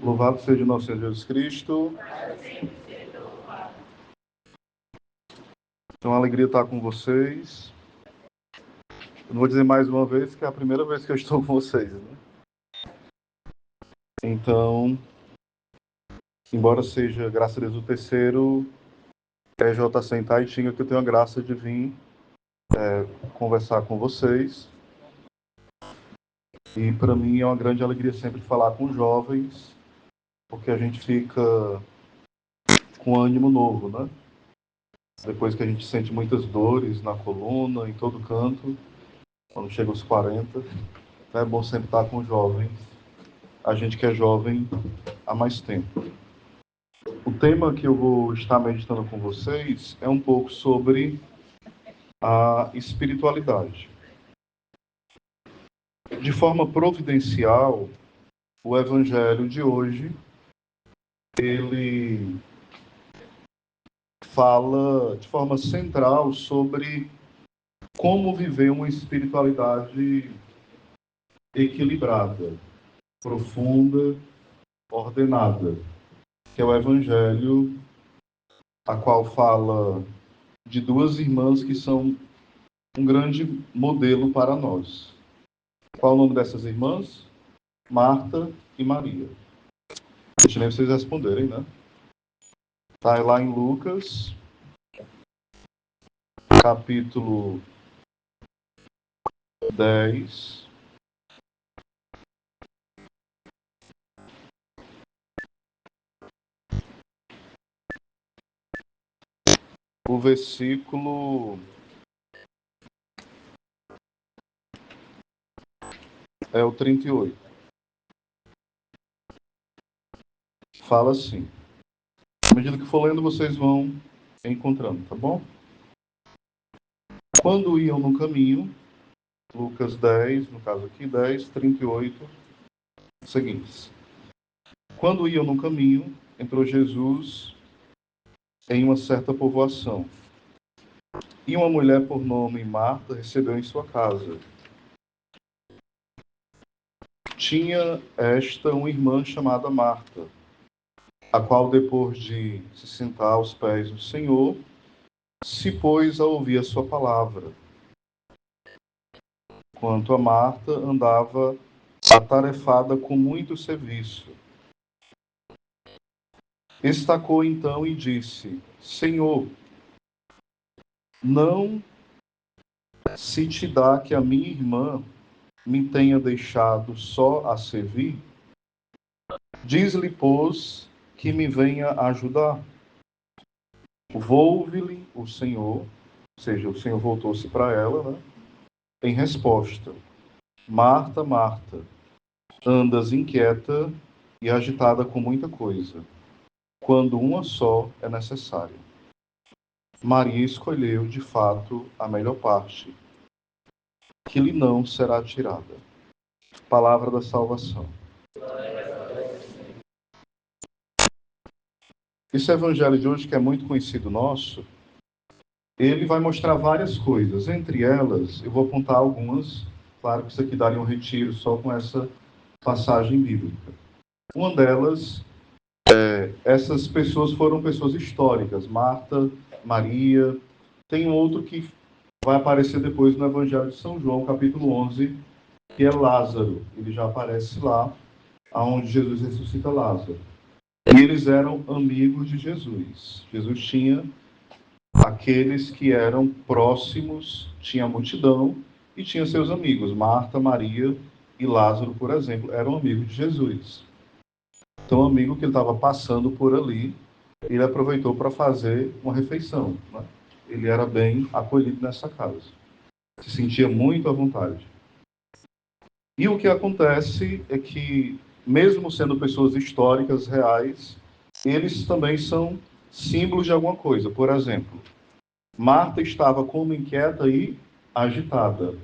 Louvado seja o nosso Senhor Jesus Cristo. É uma alegria estar com vocês. Eu não vou dizer mais uma vez que é a primeira vez que eu estou com vocês, né? Então, embora seja, graças a Deus, o terceiro EJC em Taitinga, que eu tenho a graça de vir conversar com vocês. E para mim é uma grande alegria sempre falar com jovens, porque a gente fica com ânimo novo, né? Depois que a gente sente muitas dores na coluna, em todo canto, quando chega aos 40, é bom sempre estar com jovens, a gente que é jovem há mais tempo. O tema que eu vou estar meditando com vocês é um pouco sobre a espiritualidade. De forma providencial, o evangelho de hoje, ele fala de forma central sobre como viver uma espiritualidade equilibrada, profunda, ordenada, que é o evangelho a qual fala de duas irmãs que são um grande modelo para nós. Qual é o nome dessas irmãs? Marta e Maria. Deixa nem vocês responderem, né? Está lá em Lucas, capítulo 10. O versículo é o 38. Fala assim. À medida que for lendo, vocês vão encontrando, tá bom? Quando iam no caminho, Lucas 10, no caso aqui, 10, 38, seguintes. Quando iam no caminho, entrou Jesus em uma certa povoação. E uma mulher por nome Marta recebeu em sua casa. Tinha esta uma irmã chamada Marta, a qual, depois de se sentar aos pés do Senhor, se pôs a ouvir a sua palavra. Quanto a Marta, andava atarefada com muito serviço. Estacou então e disse: Senhor, não se te dá que a minha irmã me tenha deixado só a servir? Diz-lhe, pois, que me venha ajudar. Volve-lhe o Senhor, ou seja, o Senhor voltou-se para ela, né? Em resposta: Marta, Marta, andas inquieta e agitada com muita coisa, quando uma só é necessária. Maria escolheu, de fato, a melhor parte, que lhe não será tirada. Palavra da salvação. Esse evangelho de hoje, que é muito conhecido nosso, ele vai mostrar várias coisas. Entre elas, eu vou apontar algumas. Claro que isso aqui daria um retiro só com essa passagem bíblica. Uma delas, essas pessoas foram pessoas históricas. Marta, Maria. Tem um outro que vai aparecer depois no Evangelho de São João, capítulo 11, que é Lázaro. Ele já aparece lá, onde Jesus ressuscita Lázaro. E eles eram amigos de Jesus. Jesus tinha aqueles que eram próximos, tinha a multidão e tinha seus amigos. Marta, Maria e Lázaro, por exemplo, eram amigos de Jesus. Então, o amigo que ele estava passando por ali, ele aproveitou para fazer uma refeição, né? Ele era bem acolhido nessa casa. Se sentia muito à vontade. E o que acontece é que, mesmo sendo pessoas históricas, reais, eles também são símbolos de alguma coisa. Por exemplo, Marta estava como inquieta e agitada.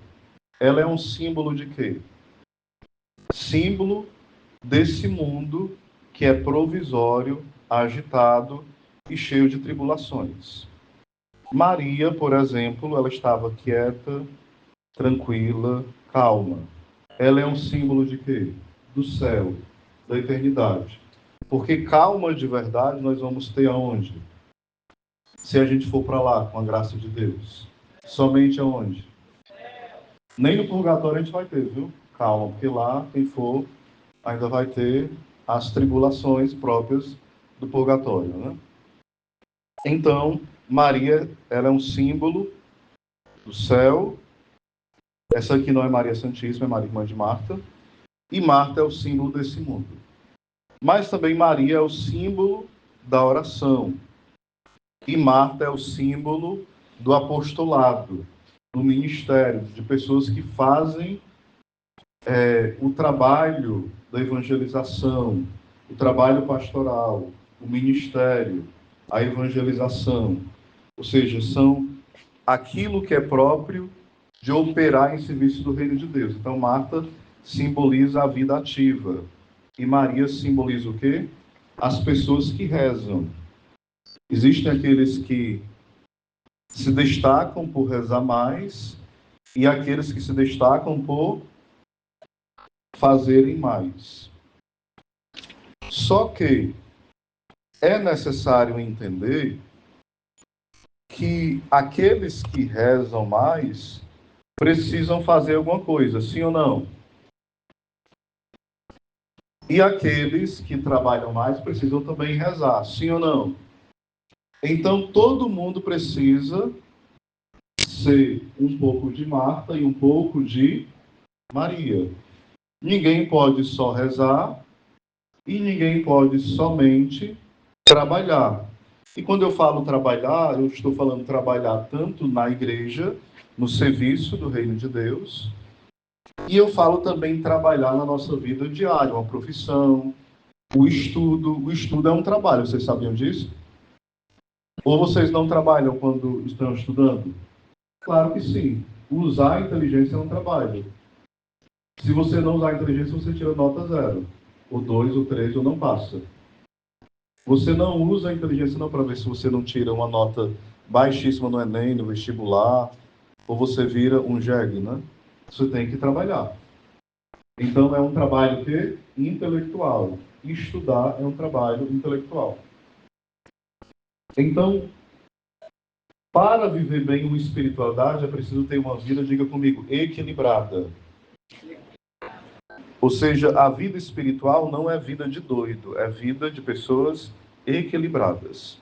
Ela é um símbolo de quê? Símbolo desse mundo que é provisório, agitado e cheio de tribulações. Maria, por exemplo, ela estava quieta, tranquila, calma. Ela é um símbolo de quê? Do céu, da eternidade. Porque calma de verdade nós vamos ter aonde? Se a gente for para lá, com a graça de Deus. Somente aonde? Nem no purgatório a gente vai ter, viu? Calma, porque lá, quem for, ainda vai ter as tribulações próprias do purgatório, né? Então, Maria, ela é um símbolo do céu. Essa aqui não é Maria Santíssima, é Maria, irmã de Marta. E Marta é o símbolo desse mundo. Mas também Maria é o símbolo da oração. E Marta é o símbolo do apostolado, do ministério, de pessoas que fazem o trabalho da evangelização, o trabalho pastoral, o ministério, a evangelização. Ou seja, são aquilo que é próprio de operar em serviço do reino de Deus. Então, Marta simboliza a vida ativa. E Maria simboliza o quê? As pessoas que rezam. Existem aqueles que se destacam por rezar mais e aqueles que se destacam por fazerem mais. Só que é necessário entender que aqueles que rezam mais precisam fazer alguma coisa, sim ou não? E aqueles que trabalham mais precisam também rezar, sim ou não? Então todo mundo precisa ser um pouco de Marta e um pouco de Maria. Ninguém pode só rezar e ninguém pode somente trabalhar. E quando eu falo trabalhar, eu estou falando trabalhar tanto na igreja, no serviço do reino de Deus, e eu falo também trabalhar na nossa vida diária, uma profissão, o estudo. O estudo é um trabalho, vocês sabiam disso? Ou vocês não trabalham quando estão estudando? Claro que sim. Usar a inteligência é um trabalho. Se você não usar a inteligência, você tira nota 0, ou 2, ou 3, ou não passa. Você não usa a inteligência não para ver se você não tira uma nota baixíssima no Enem, no vestibular, ou você vira um jegue, né? Você tem que trabalhar. Então é um trabalho que intelectual. Estudar é um trabalho intelectual. Então, para viver bem uma espiritualidade, é preciso ter uma vida, diga comigo, equilibrada. Ou seja, a vida espiritual não é vida de doido, é vida de pessoas equilibradas.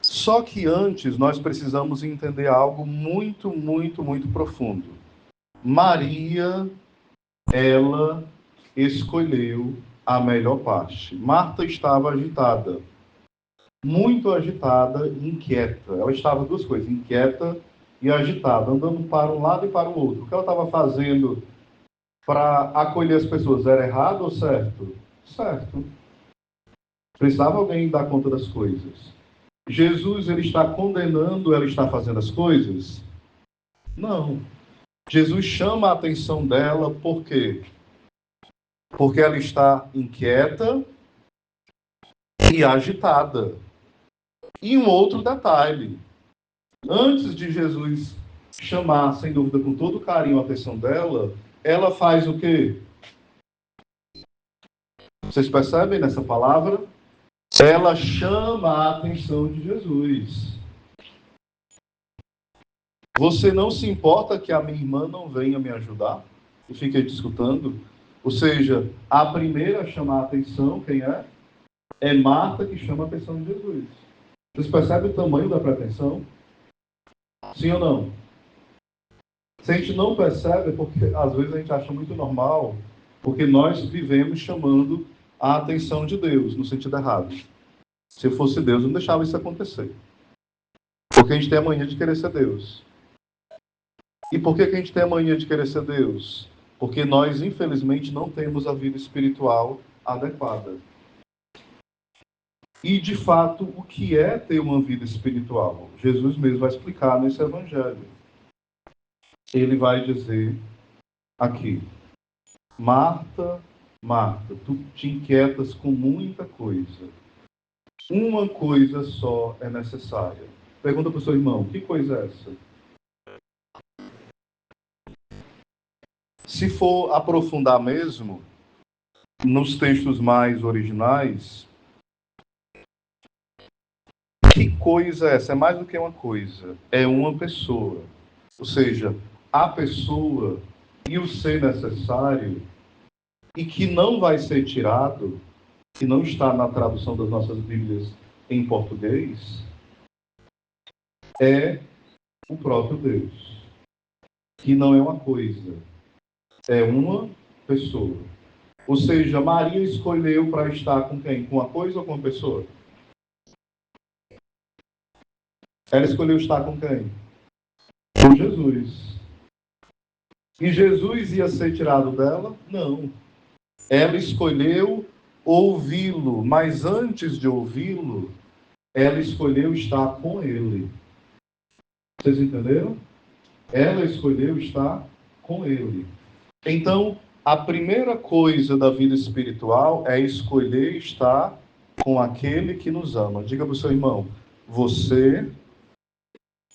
Só que antes nós precisamos entender algo muito, muito, muito profundo. Maria, ela escolheu a melhor parte. Marta estava agitada, muito agitada e inquieta. Ela estava duas coisas, inquieta e agitada, andando para um lado e para o outro. O que ela estava fazendo para acolher as pessoas era errado ou certo? Certo. Precisava alguém dar conta das coisas. Jesus, ele está condenando ela está fazendo as coisas? Não. Jesus chama a atenção dela por quê? Porque ela está inquieta e agitada. E um outro detalhe. Antes de Jesus chamar, sem dúvida, com todo carinho a atenção dela, ela faz o quê? Vocês percebem nessa palavra? Ela chama a atenção de Jesus. Você não se importa que a minha irmã não venha me ajudar? E fique discutindo? Ou seja, a primeira a chamar a atenção, quem é? É Marta que chama a atenção de Jesus. Vocês percebem o tamanho da pretensão? Sim ou não? Se a gente não percebe, é porque às vezes a gente acha muito normal, porque nós vivemos chamando a atenção de Deus, no sentido errado. Se eu fosse Deus, eu não deixava isso acontecer. Porque a gente tem a mania de querer ser Deus. E por que a gente tem a mania de querer ser Deus? Porque nós, infelizmente, não temos a vida espiritual adequada. E, de fato, o que é ter uma vida espiritual? Jesus mesmo vai explicar nesse evangelho. Ele vai dizer aqui: Marta, Marta, tu te inquietas com muita coisa. Uma coisa só é necessária. Pergunta para o seu irmão: que coisa é essa? Se for aprofundar mesmo, nos textos mais originais, que coisa é essa? É mais do que uma coisa, é uma pessoa. Ou seja, a pessoa e o ser necessário, e que não vai ser tirado, que não está na tradução das nossas Bíblias em português, é o próprio Deus. Que não é uma coisa, é uma pessoa. Ou seja, Maria escolheu para estar com quem? Com uma coisa ou com uma pessoa? Ela escolheu estar com quem? Com Jesus. E Jesus ia ser tirado dela? Não. Ela escolheu ouvi-lo, mas antes de ouvi-lo, ela escolheu estar com ele. Vocês entenderam? Ela escolheu estar com ele. Então, a primeira coisa da vida espiritual é escolher estar com aquele que nos ama. Diga para o seu irmão, você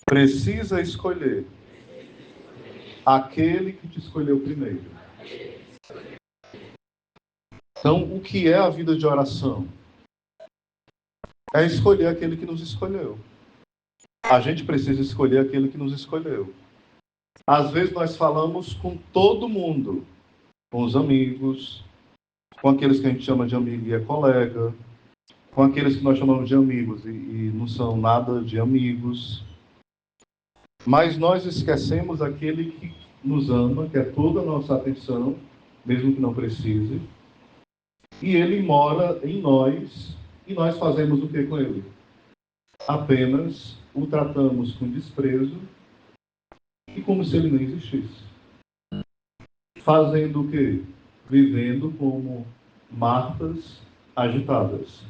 precisa escolher aquele que te escolheu primeiro. Então, o que é a vida de oração? É escolher aquele que nos escolheu. A gente precisa escolher aquele que nos escolheu. Às vezes nós falamos com todo mundo, com os amigos, com aqueles que a gente chama de amigo e é colega, com aqueles que nós chamamos de amigos e não são nada de amigos. Mas nós esquecemos aquele que nos ama, que é toda a nossa atenção, mesmo que não precise. E ele mora em nós, e nós fazemos o que com ele? Apenas o tratamos com desprezo e como se ele nem existisse. Fazendo o quê? Vivendo como Martas agitadas,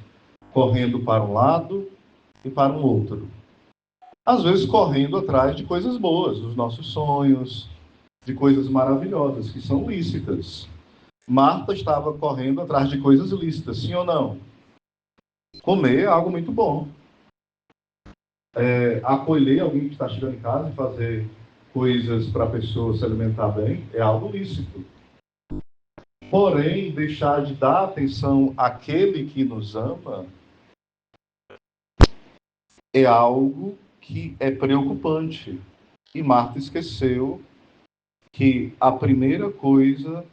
correndo para um lado e para um outro. Às vezes correndo atrás de coisas boas, dos nossos sonhos, de coisas maravilhosas, que são lícitas. Marta estava correndo atrás de coisas lícitas, sim ou não? Comer é algo muito bom. Acolher alguém que está chegando em casa e fazer coisas para a pessoa se alimentar bem é algo lícito. Porém, deixar de dar atenção àquele que nos ama é algo que é preocupante. E Marta esqueceu que a primeira coisa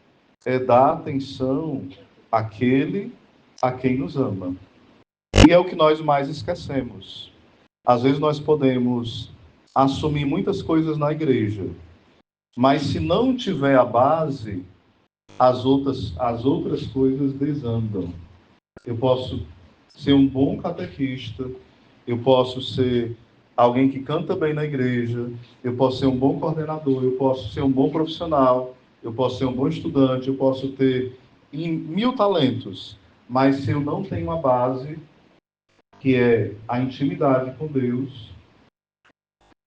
é dar atenção àquele a quem nos ama. E é o que nós mais esquecemos. Às vezes nós podemos assumir muitas coisas na igreja, mas se não tiver a base, as outras coisas desandam. Eu posso ser um bom catequista, eu posso ser alguém que canta bem na igreja, eu posso ser um bom coordenador, eu posso ser um bom profissional, eu posso ser um bom estudante, eu posso ter 1000 talentos, mas se eu não tenho uma base, que é a intimidade com Deus,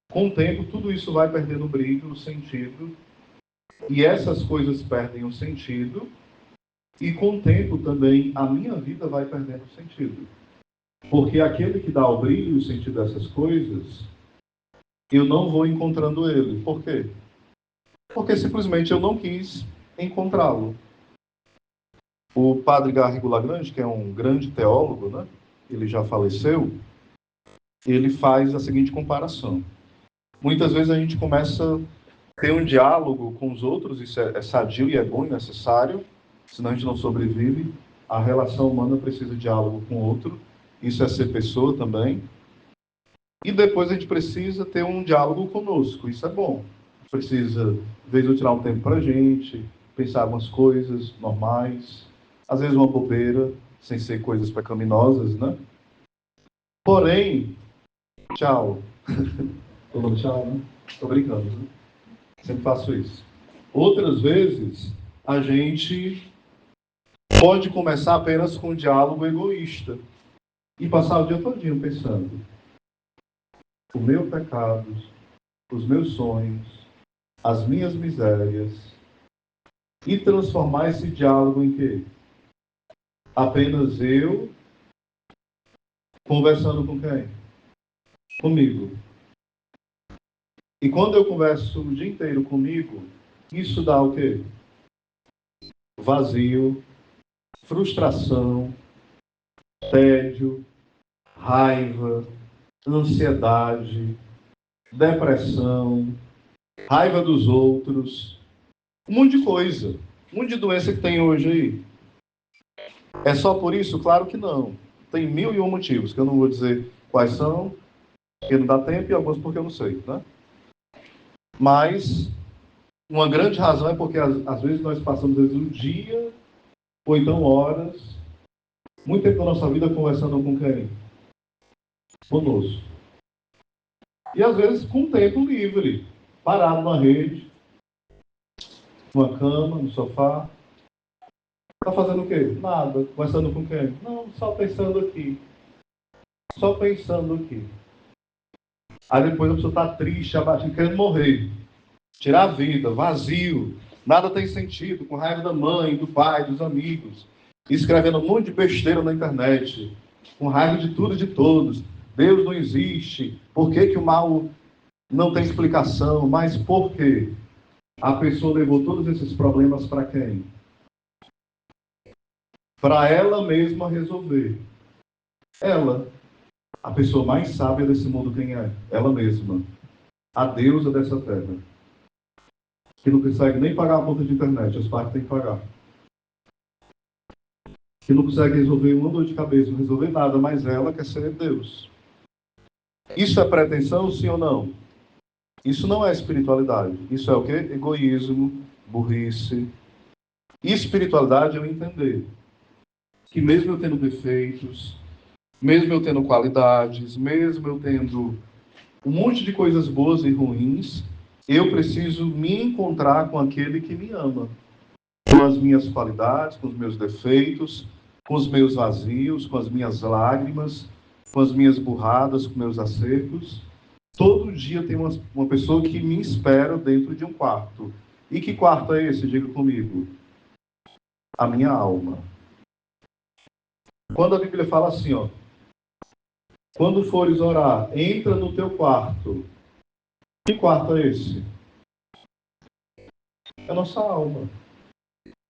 com o tempo tudo isso vai perdendo o brilho, o sentido, e essas coisas perdem o sentido, e com o tempo também a minha vida vai perdendo o sentido. Porque aquele que dá o brilho e o sentido dessas coisas, eu não vou encontrando ele. Por quê? Porque simplesmente eu não quis encontrá-lo. O padre Garrigou Lagrange, que é um grande teólogo, né? Ele já faleceu, ele faz a seguinte comparação. Muitas vezes a gente começa a ter um diálogo com os outros, isso é sadio e é bom e necessário, senão a gente não sobrevive. A relação humana precisa de diálogo com o outro, isso é ser pessoa também. E depois a gente precisa ter um diálogo conosco, isso é bom. Precisa, às vezes, tirar um tempo para a gente, pensar algumas coisas normais, às vezes uma bobeira, sem ser coisas pecaminosas, né? Porém, tchau. Tô dando tchau, né? Tô brincando, né? Sempre faço isso. Outras vezes, a gente pode começar apenas com um diálogo egoísta e passar o dia todinho pensando o meu pecado, os meus sonhos, as minhas misérias, e transformar esse diálogo em quê? Apenas eu conversando com quem? Comigo. E quando eu converso o dia inteiro comigo, isso dá o quê? Vazio, frustração, tédio, raiva, ansiedade, depressão, raiva dos outros, um monte de coisa, um monte de doença que tem hoje aí. É só por isso? Claro que não. Tem 1001 motivos, que eu não vou dizer quais são, porque não dá tempo, e alguns porque eu não sei, né? Mas uma grande razão é porque às vezes nós passamos um dia, ou então horas, muito tempo da nossa vida conversando com quem? Conosco. E às vezes com tempo livre, parado na rede, numa cama, no sofá. Está fazendo o quê? Nada. Conversando com quem? Não, só pensando aqui. Só pensando aqui. Aí depois a pessoa está triste, abatida, querendo morrer. Tirar a vida, vazio. Nada tem sentido, com raiva da mãe, do pai, dos amigos. Escrevendo um monte de besteira na internet. Com raiva de tudo e de todos. Deus não existe. Por que o mal não tem explicação? Mas por quê? A pessoa levou todos esses problemas para quem? Para ela mesma resolver. Ela, a pessoa mais sábia desse mundo, quem é? Ela mesma. A deusa dessa terra. Que não consegue nem pagar a conta de internet, os pais têm que pagar. Que não consegue resolver uma dor de cabeça, não resolver nada, mas ela quer ser Deus. Isso é pretensão, sim ou não? Isso não é espiritualidade. Isso é o quê? Egoísmo, burrice. E espiritualidade é eu entender que mesmo eu tendo defeitos, mesmo eu tendo qualidades, mesmo eu tendo um monte de coisas boas e ruins, eu preciso me encontrar com aquele que me ama. Com as minhas qualidades, com os meus defeitos, com os meus vazios, com as minhas lágrimas, com as minhas burradas, com meus acertos. Todo dia tem uma pessoa que me espera dentro de um quarto. E que quarto é esse? Diga comigo. A minha alma. Quando a Bíblia fala assim, ó, quando fores orar, entra no teu quarto. Que quarto é esse? É a nossa alma.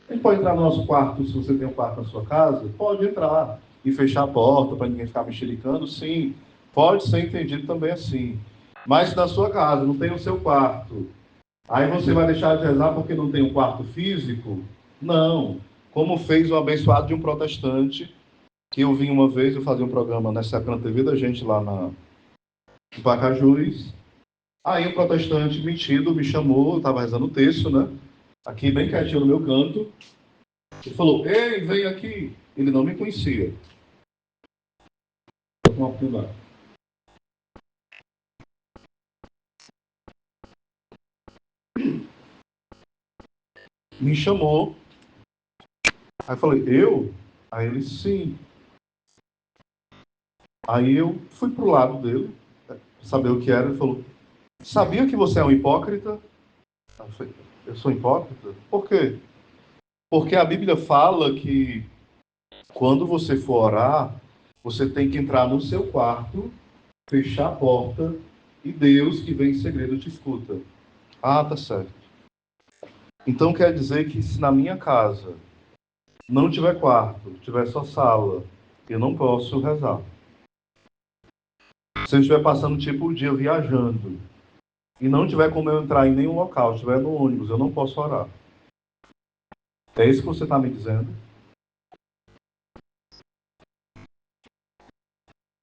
A gente pode entrar no nosso quarto, se você tem um quarto na sua casa, pode entrar e fechar a porta para ninguém ficar mexericando, sim. Pode ser entendido também assim. Mas se na sua casa não tem o seu quarto, aí você vai deixar de rezar porque não tem um quarto físico? Não. Como fez o abençoado de um protestante, que eu vim uma vez, eu fazia um programa nessa época na TV da gente lá em Pacajus. Aí um protestante metido me chamou, eu estava rezando o texto, né? Aqui bem quietinho no meu canto. Ele falou, ei, vem aqui. Ele não me conhecia. Me chamou. Aí eu falei, eu? Aí ele, sim. Aí eu fui pro lado dele, saber o que era. Ele falou, sabia que você é um hipócrita? Eu falei, eu sou hipócrita? Por quê? Porque a Bíblia fala que quando você for orar, você tem que entrar no seu quarto, fechar a porta e Deus que vem em segredo te escuta. Ah, tá certo. Então quer dizer que se na minha casa não tiver quarto, tiver só sala, eu não posso rezar. Se eu estiver passando tipo o dia viajando e não tiver como eu entrar em nenhum local, estiver no ônibus, eu não posso orar. É isso que você está me dizendo?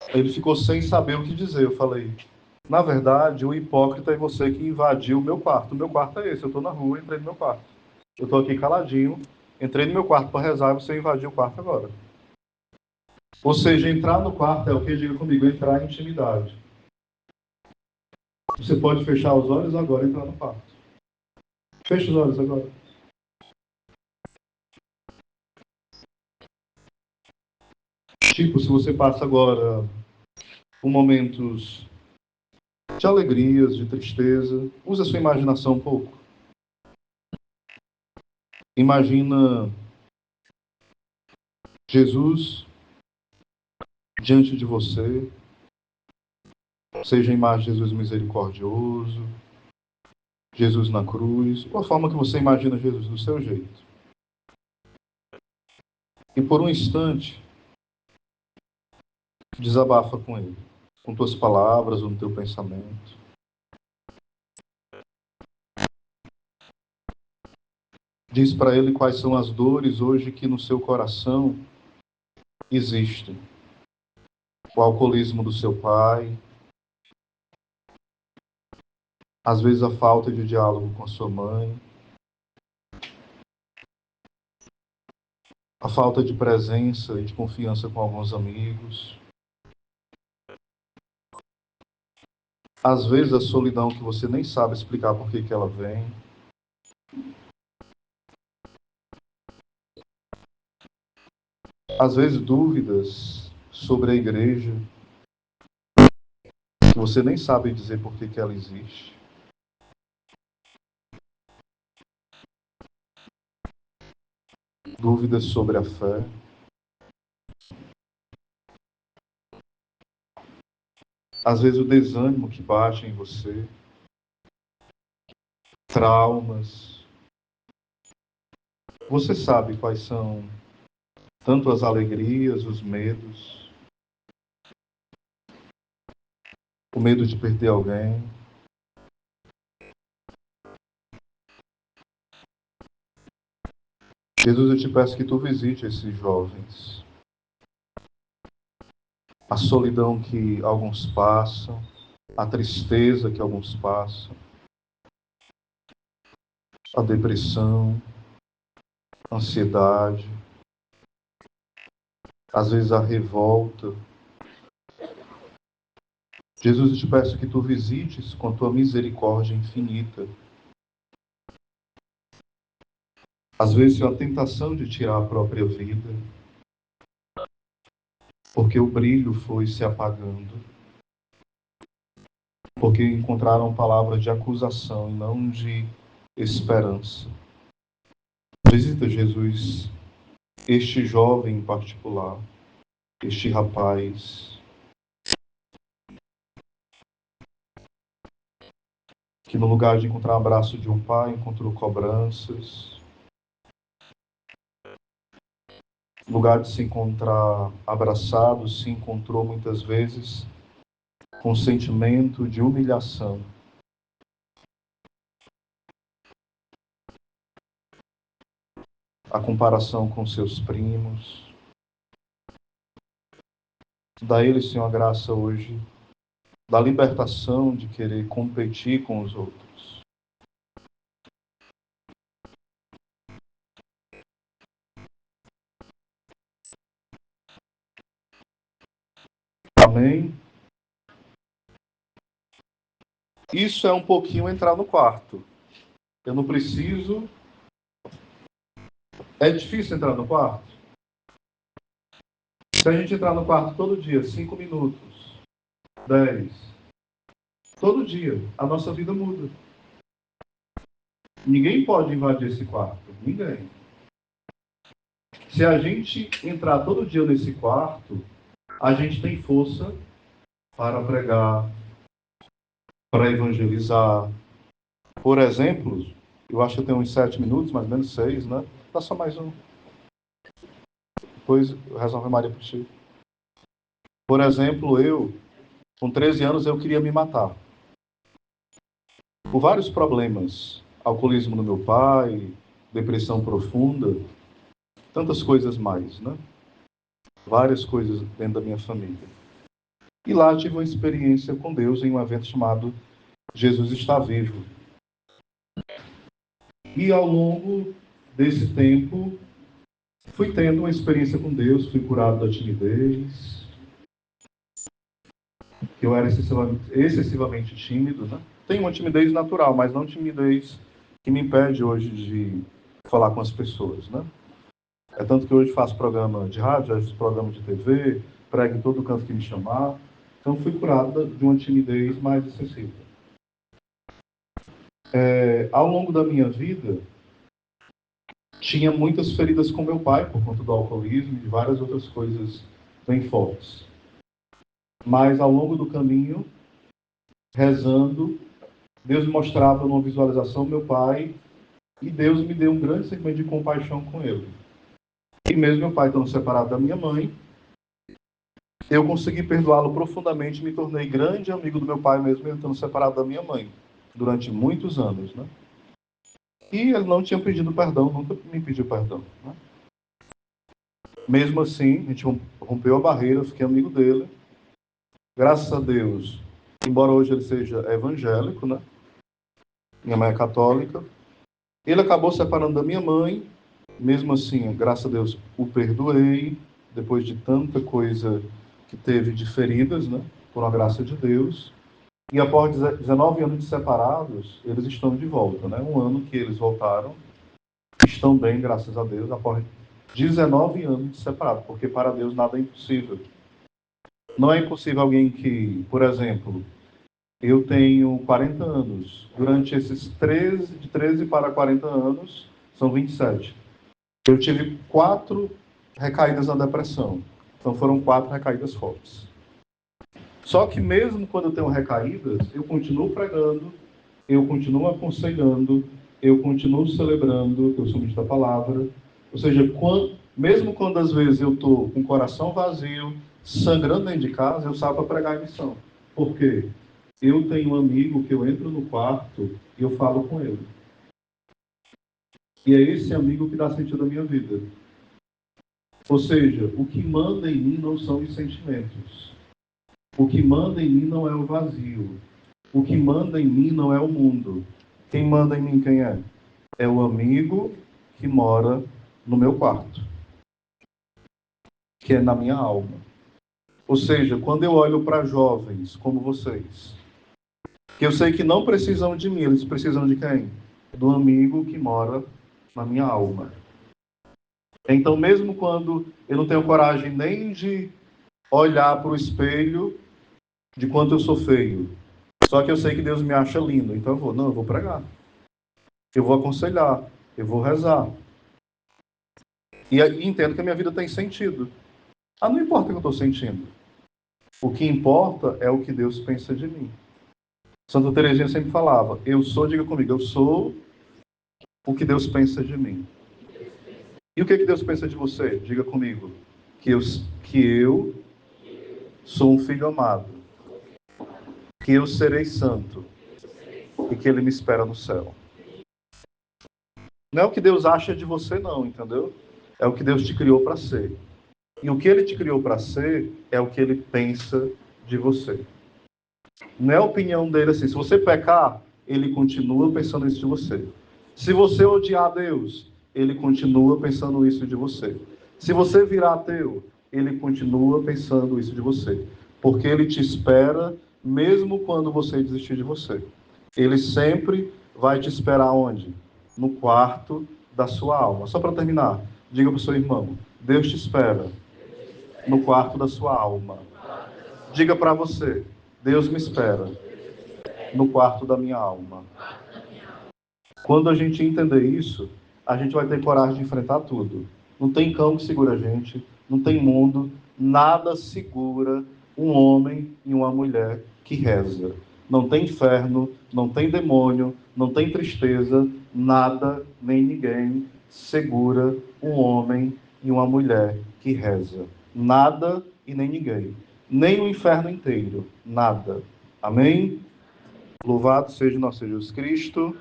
Ele ficou sem saber o que dizer. Eu falei, na verdade, o hipócrita é você que invadiu o meu quarto. O meu quarto é esse, eu estou na rua, entrei no meu quarto. Eu estou aqui caladinho, entrei no meu quarto para rezar e você invadiu o quarto agora. Ou seja, entrar no quarto é o que? Diga comigo, entrar em intimidade. Você pode fechar os olhos agora e entrar no quarto. Feche os olhos agora. Tipo, se você passa agora por momentos de alegrias, de tristeza, use a sua imaginação um pouco. Imagina Jesus diante de você, seja a imagem de Jesus misericordioso, Jesus na cruz, ou a forma que você imagina Jesus do seu jeito. E por um instante, desabafa com ele, com tuas palavras ou no teu pensamento. Diz para ele quais são as dores hoje que no seu coração existem. O alcoolismo do seu pai, às vezes a falta de diálogo com a sua mãe, a falta de presença e de confiança com alguns amigos, às vezes a solidão que você nem sabe explicar por que ela vem. Às vezes dúvidas sobre a igreja, que você nem sabe dizer por que ela existe. Dúvidas sobre a fé. Às vezes o desânimo que bate em você. Traumas. Você sabe quais são tanto as alegrias, os medos. O medo de perder alguém. Jesus, eu te peço que tu visite esses jovens. A solidão que alguns passam, a tristeza que alguns passam, a depressão, a ansiedade, às vezes a revolta. Jesus, eu te peço que tu visites com a tua misericórdia infinita. Às vezes a tentação de tirar a própria vida, porque o brilho foi se apagando, porque encontraram palavras de acusação e não de esperança. Visita, Jesus, este jovem em particular, este rapaz, que no lugar de encontrar o abraço de um pai, encontrou cobranças. No lugar de se encontrar abraçado, se encontrou muitas vezes com sentimento de humilhação. A comparação com seus primos. Dá a ele, Senhor, a graça hoje da libertação de querer competir com os outros. Amém? Isso é um pouquinho entrar no quarto. Eu não preciso... É difícil entrar no quarto? Se a gente entrar no quarto todo dia, 5 minutos, 10, todo dia, a nossa vida muda. Ninguém pode invadir esse quarto. Ninguém. Se a gente entrar todo dia nesse quarto, a gente tem força para pregar, para evangelizar. Por exemplo, eu acho que eu tenho uns 7 minutos, mais ou menos 6, né? Dá só mais um. Depois eu rezo a Ave Maria para ti. Por exemplo, eu, com 13 anos, eu queria me matar. Por vários problemas. Alcoolismo no meu pai, depressão profunda, tantas coisas mais, né? Várias coisas dentro da minha família. E lá tive uma experiência com Deus em um evento chamado Jesus Está Vivo. E ao longo desse tempo, fui tendo uma experiência com Deus, fui curado da timidez. Eu era excessivamente tímido, né? Tenho uma timidez natural, mas não timidez que me impede hoje de falar com as pessoas, né? É tanto que hoje faço programa de rádio, faço programa de TV, prego em todo canto que me chamar. Então fui curado de uma timidez mais excessiva. Ao longo da minha vida, tinha muitas feridas com meu pai, por conta do alcoolismo e de várias outras coisas bem fortes. Mas ao longo do caminho, rezando, Deus me mostrava numa visualização meu pai, e Deus me deu um grande sentimento de compaixão com ele. E mesmo meu pai estando separado da minha mãe, eu consegui perdoá-lo profundamente, me tornei grande amigo do meu pai, mesmo ele estando separado da minha mãe, durante muitos anos, né? E ele não tinha pedido perdão, nunca me pediu perdão, né? Mesmo assim, a gente rompeu a barreira, eu fiquei amigo dele. Graças a Deus, embora hoje ele seja evangélico, né? Minha mãe é católica. Ele acabou separando da minha mãe. Mesmo assim, graças a Deus, o perdoei, depois de tanta coisa que teve de feridas, né? Por uma graça de Deus. E após 19 anos de separados, eles estão de volta, né? Um ano que eles voltaram, estão bem, graças a Deus, após 19 anos de separado, porque para Deus nada é impossível. Não é impossível alguém que, por exemplo, eu tenho 40 anos, durante esses de 13 para 40 anos, são 27. Eu tive 4 recaídas na depressão. Então foram 4 recaídas fortes. Só que mesmo quando eu tenho recaídas, eu continuo pregando, eu continuo aconselhando, eu continuo celebrando, eu sou ministro da palavra. Ou seja, mesmo quando às vezes eu estou com o coração vazio, sangrando dentro de casa, eu saio para pregar a missão. Por quê? Eu tenho um amigo que eu entro no quarto e eu falo com ele. E é esse amigo que dá sentido à minha vida. Ou seja, o que manda em mim não são os sentimentos. O que manda em mim não é o vazio. O que manda em mim não é o mundo. Quem manda em mim quem é? É o amigo que mora no meu quarto, que é na minha alma. Ou seja, quando eu olho para jovens como vocês, que eu sei que não precisam de mim, eles precisam de quem? Do amigo que mora na minha alma. Então, mesmo quando eu não tenho coragem nem de olhar para o espelho de quanto eu sou feio, só que eu sei que Deus me acha lindo, então eu vou pregar. Eu vou aconselhar, eu vou rezar. E entendo que a minha vida tem sentido. Não importa o que eu estou sentindo. O que importa é o que Deus pensa de mim. Santa Teresinha sempre falava, diga comigo, eu sou o que Deus pensa de mim. E o que Deus pensa de você? Diga comigo, que eu sou um filho amado, que eu serei santo e que Ele me espera no céu. Não é o que Deus acha de você, não, entendeu? É o que Deus te criou para ser. E o que Ele te criou para ser é o que Ele pensa de você. Não é a opinião dele assim. Se você pecar, Ele continua pensando isso de você. Se você odiar a Deus, Ele continua pensando isso de você. Se você virar ateu, Ele continua pensando isso de você. Porque Ele te espera, mesmo quando você desistir de você. Ele sempre vai te esperar onde? No quarto da sua alma. Só para terminar, diga para o seu irmão, Deus te espera no quarto da sua alma. Diga para você, Deus me espera no quarto da minha alma. Quando a gente entender isso, a gente vai ter coragem de enfrentar tudo. Não tem cão que segura a gente, não tem mundo, nada segura um homem e uma mulher que reza. Não tem inferno, não tem demônio, não tem tristeza, nada nem ninguém segura um homem e uma mulher que reza. Nada e nem ninguém. Nem o inferno inteiro, nada. Amém? Louvado seja nosso Jesus Cristo.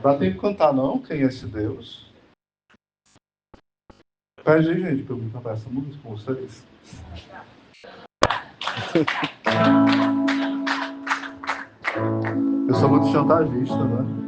Dá tempo de cantar, não? Quem é esse Deus? Pede aí, gente, para eu cantar essa música com vocês. Eu sou muito chantagista, né?